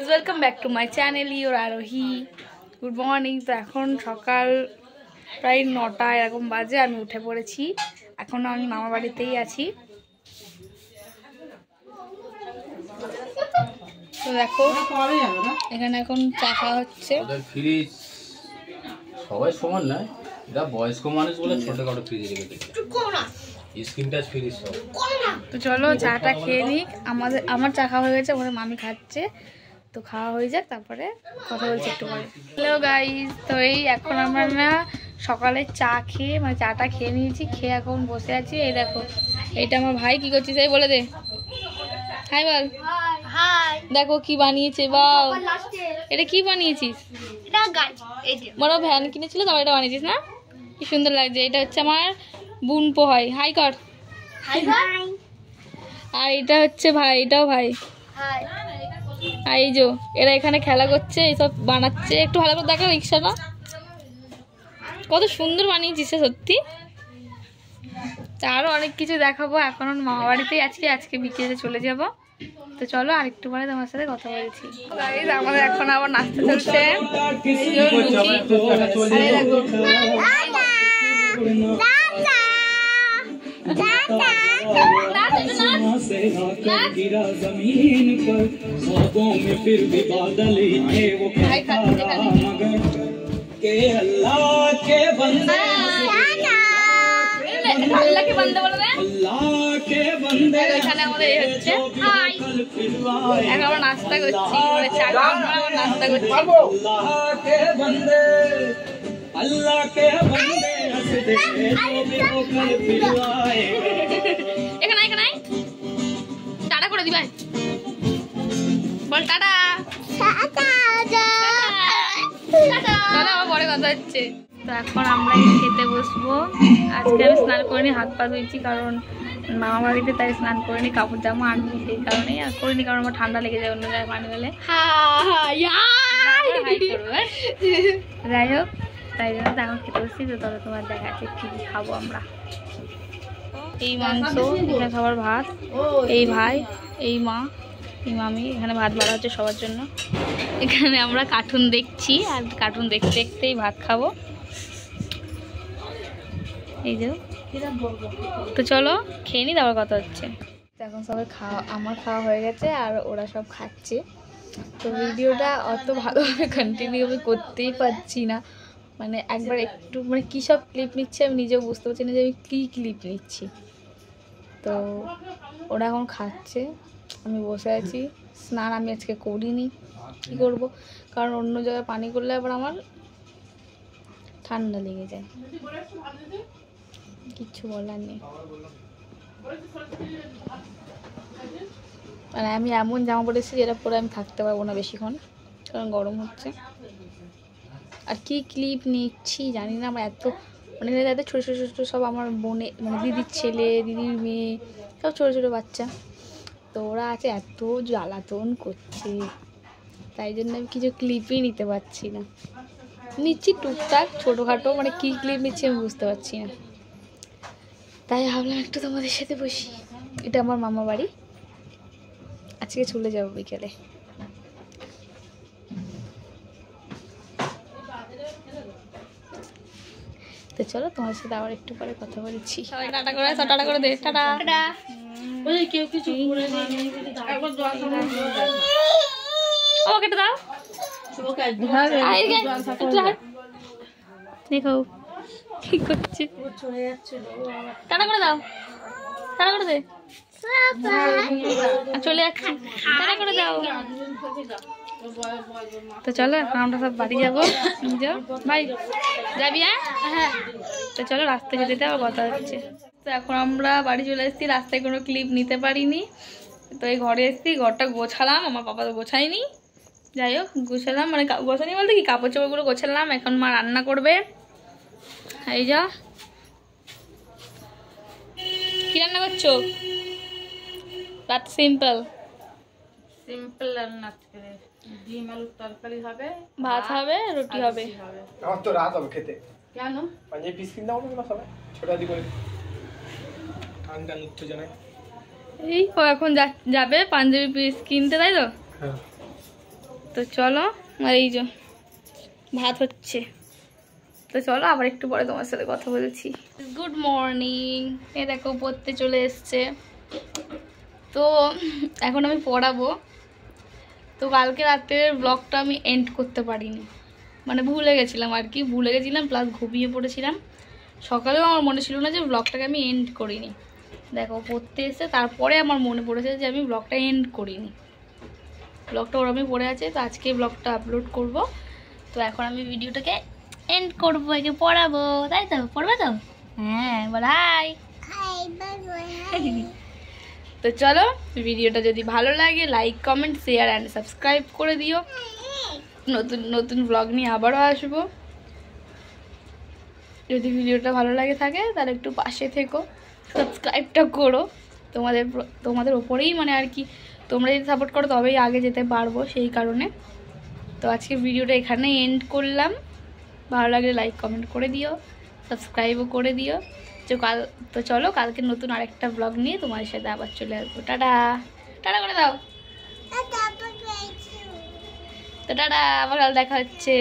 Welcome back to my channel your Arohi. Good morning. তো এখন সকাল প্রায় 9টা এরকম বাজে, আমি উঠে পড়েছি। এখনও আমি মামা বাড়িতেই আছি। তো দেখো এখানে এখন চা খাওয়া হচ্ছে। ফ্রিজ সবাই সমান না, এটা বয়স্ক মানুষ বলে ছোটখাটো ফ্রিজ রেখে দিচ্ছে, স্ক্রিন টাচ ফ্রিজ সব। তো চলো চাটা খেয়ে নিই। আমার চা খাওয়া হয়ে গেছে, ওখানে মামি খাচ্ছে। তো খাওয়া হয়ে যাক, তারপরে কথা বলছি একটু পরে। হ্যালো গাইস, তো এই এখন আমরা না সকালে চা খেয়ে মানে চাটা খেয়ে নিয়েছি, খেয়ে এখন বসে আছি। এই দেখো এইটা আমার ভাই। কি করছিস এই বলে দে, হাই বল। দেখো কি বানিয়েছে, বাও এটা কি বানিয়েছিস? বড় ভ্যান কিনেছিল, তারপর এটা বানিয়েছিস না? কি সুন্দর লাগছে। এটা হচ্ছে আমার বোন পোহাই, হাই কর। আর এটা হচ্ছে ভাই, এটাও ভাই। আর এই যে এরা এখানে খেলা করছে, এইসব বানাচ্ছে। একটু ভালো করে দেখো রিক্সাটা কত সুন্দর বানিয়েছিস সত্যি। আরো অনেক কিছু দেখাবো। এখন মামা বাড়িতেই আজকে বিকেলে চলে যাব। তো চলো আরেকটু পরে তোমার সাথে কথা বলছি। আমাদের এখন আবার নাস্তা চলছে। এখানে আমাদের এই হচ্ছে, এখন আমরা নাস্তা করছি, নাস্তা করছি। এখানে এখানে টাটা করে দিবেন, বল টাটা। আমার পরে কথা হচ্ছে। তো এখন আমরা খেতে বসবো। আজকে আমি স্নান করিনি, হাত পা ধুয়েছি, কারণ মামা বাড়িতে, তাই স্নান করিনি। কাপড় জামা আনবি সেই কারণেই আর করিনি, কারণ আমার ঠান্ডা লেগে যায় অন্য জায়গায় পানি গেলে। যাই হোক, তাই জন্য তো এখন খেতে বসছি। তো তবে তোমার দেখাচ্ছে কি কি খাবো আমরা। এই মাংস, এখানে খাবার ভাত, এই ভাই, এই মা, এই মামি, এখানে ভাত বাড়া হচ্ছে সবার জন্য। এখানে আমরা কার্টুন দেখছি, আর কার্টুন দেখতে দেখতেই ভাত খাবো। এই যে, তো চলো খেয়ে নি, তারপর কথা হচ্ছে। এখন সবাই আমার খাওয়া হয়ে গেছে, আর ওরা সব খাচ্ছে। তো ভিডিওটা অত ভালোভাবে কন্টিনিউ আমি করতেই পারছি না, মানে একবার একটু মানে কী সব ক্লিপ নিচ্ছে আমি নিজেও বুঝতে পারছি না যে আমি কী ক্লিপ নিচ্ছি। তো ওরা এখন খাচ্ছে, আমি বসে আছি। স্নান আমি আজকে করিনি, কী করবো, কারণ অন্য জায়গায় পানি করলে আবার আমার ঠান্ডা লেগে যায়, কিচ্ছু বলার নেই। মানে আমি এমন জামা পরেছি যেটা পরে আমি থাকতে পারবো না বেশিক্ষণ, কারণ গরম হচ্ছে। আর কি ক্লিপ নিচ্ছি জানি না, আমার এত মানে এত ছোটো ছোটো ছোটো সব আমার বোনে, মানে দিদির ছেলে, দিদির মেয়ে, সব ছোটো ছোটো বাচ্চা। তো ওরা আছে, এত জ্বালাতন করছে, তাই জন্য আমি কিছু ক্লিপই নিতে পারছি না। নিচ্ছি টুকটাক ছোটোখাটো, মানে কী ক্লিপ নিচ্ছি আমি বুঝতে পারছি না। তাই ভাবলাম একটু তোমাদের সাথে বসি। এটা আমার মামা বাড়ি, আজকে চলে যাবো বিকেলে। তো চলো তোমার সাথে আবার একটু পরে কথা বলছি। সবাই টাটা করে, সব টাটা করে দে, টাটা। কেউ কিছু ও কেটে দাও, দেখো কি করছে, টাটা করে দাও, টাটা করে দে, চলে যাচ্ছি, টাটা করে দাও। তো চলো এখন আমরা সব বাড়ি যাবো। ভাই যাবি? হ্যাঁ। তো চলো রাস্তায় যেতে আবার কথা হচ্ছে। তো এখন আমরা বাড়ি চলে এসেছি, রাস্তায় কোনো ক্লিপ নিতে পারিনি। তো এই ঘরে এসেছি, ঘরটা গোছালাম, আমার বাবা তো গোছায়নি। যাই হোক গোছালাম, মানে গোছানি বলতে কি, কাপড় চোপড়গুলো গোছালাম। এখন মা রান্না করবে। এই যা, কি রান্না করছো? রাত সিম্পল রান্না, ডিম আলুর তরকারি হবে, ভাত হবে, রুটি হবে। আমার তো রাত হবে খেতে। কেন? পাঞ্জাবি পিস কিনতে হবে না সবাই ছোট আদি করে। কান উত্তেজনায় এই ও এখন যাবে পাঞ্জাবি পিস কিনতে, তাই তো? হ্যাঁ। তো চলো, আর এই যে ভাত হচ্ছে, তো চলো আবার একটু পরে তোমার সাথে কথা বলছি। গুড মর্নিং, এ দেখো পড়তে চলে এসছে। তো এখন আমি পড়াবো। তো কালকে রাতের ব্লগটা আমি এন্ড করতে পারিনি, মানে ভুলে গেছিলাম আর কি, ভুলে গেছিলাম প্লাস ঘুমিয়ে পড়েছিলাম। সকালেও আমার মনে ছিল না যে ব্লগটাকে আমি এন্ড করিনি। দেখো পড়তে এসে তারপরে আমার মনে পড়েছে যে আমি ব্লগটা এন্ড করিনি। ব্লগটা ওরমই পড়ে আছে, তো আজকে ব্লগটা আপলোড করব। তো এখন আমি ভিডিওটাকে এন্ড করবো, একে পড়াবো, তাই তো? পড়বে তো? হ্যাঁ, বল হাই। তো চলো, ভিডিওটা যদি ভালো লাগে like comment share and subscribe করে দিও। নতুন নতুন ব্লগ নিয়ে আবারও আসবো। যদি ভিডিওটা ভালো লাগে থাকে তাহলে একটু পাশে থেকো, সাবস্ক্রাইবটা করো। তোমাদের ওপরেই মানে আর কি, তোমরা যদি সাপোর্ট করো তবেই আগে যেতে পারবো, সেই কারণে। তো আজকে ভিডিওটা এখানে এন্ড করলাম। ভালো লাগলে লাইক কমেন্ট করে দিও, সাবস্ক্রাইবও করে দিও। তো চলো কালকে নতুন আরেকটা ব্লগ নিয়ে তোমাদের সাথে আবার চলে আসবো। টাটা, টাটা করে দাও। তো টাটা, আবার কাল দেখা হচ্ছে।